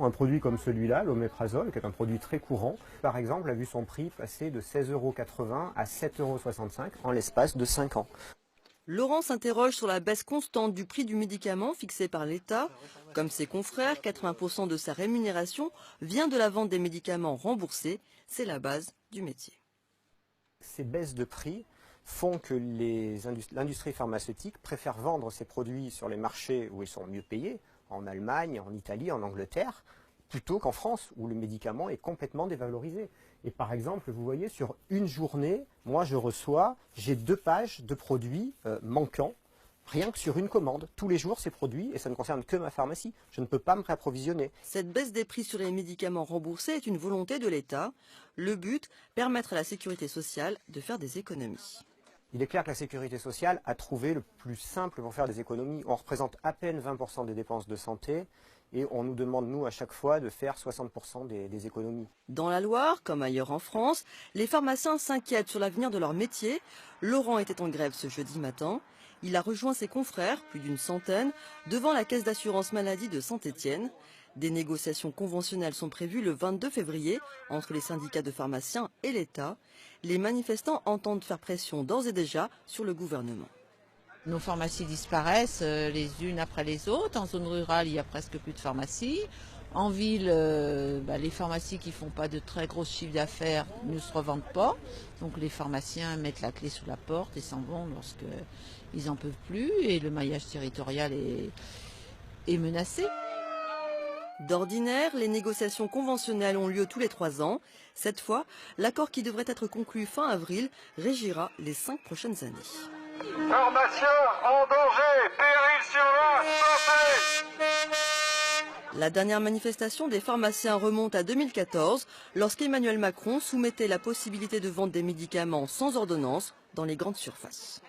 Un produit comme celui-là, l'oméprazole, qui est un produit très courant, par exemple, a vu son prix passer de 16,80 € à 7,65 € en l'espace de 5 ans. Laurent s'interroge sur la baisse constante du prix du médicament fixé par l'État. Comme ses confrères, 80% de sa rémunération vient de la vente des médicaments remboursés. C'est la base du métier. Ces baisses de prix font que l'industrie pharmaceutique préfère vendre ses produits sur les marchés où ils sont mieux payés, en Allemagne, en Italie, en Angleterre, plutôt qu'en France, où le médicament est complètement dévalorisé. Et par exemple, vous voyez, sur une journée, moi j'ai 2 pages de produits manquants, rien que sur une commande. Tous les jours, ces produits, et ça ne concerne que ma pharmacie. Je ne peux pas me réapprovisionner. Cette baisse des prix sur les médicaments remboursés est une volonté de l'État. Le but, permettre à la sécurité sociale de faire des économies. Il est clair que la sécurité sociale a trouvé le plus simple pour faire des économies. On représente à peine 20% des dépenses de santé et on nous demande, nous, à chaque fois, de faire 60% des économies. Dans la Loire, comme ailleurs en France, les pharmaciens s'inquiètent sur l'avenir de leur métier. Laurent était en grève ce jeudi matin. Il a rejoint ses confrères, plus d'une centaine, devant la caisse d'assurance maladie de Saint-Étienne. Des négociations conventionnelles sont prévues le 22 février entre les syndicats de pharmaciens et l'État. Les manifestants entendent faire pression d'ores et déjà sur le gouvernement. Nos pharmacies disparaissent les unes après les autres. En zone rurale, il y a presque plus de pharmacies. En ville, les pharmacies qui ne font pas de très gros chiffres d'affaires ne se revendent pas. Donc les pharmaciens mettent la clé sous la porte et s'en vont lorsqu'ils n'en peuvent plus. Et le maillage territorial est menacé. D'ordinaire, les négociations conventionnelles ont lieu tous les 3 ans. Cette fois, l'accord qui devrait être conclu fin avril régira les 5 prochaines années. Pharmaciens en danger, péril sur la santé. La dernière manifestation des pharmaciens remonte à 2014, lorsqu'Emmanuel Macron soumettait la possibilité de vendre des médicaments sans ordonnance dans les grandes surfaces.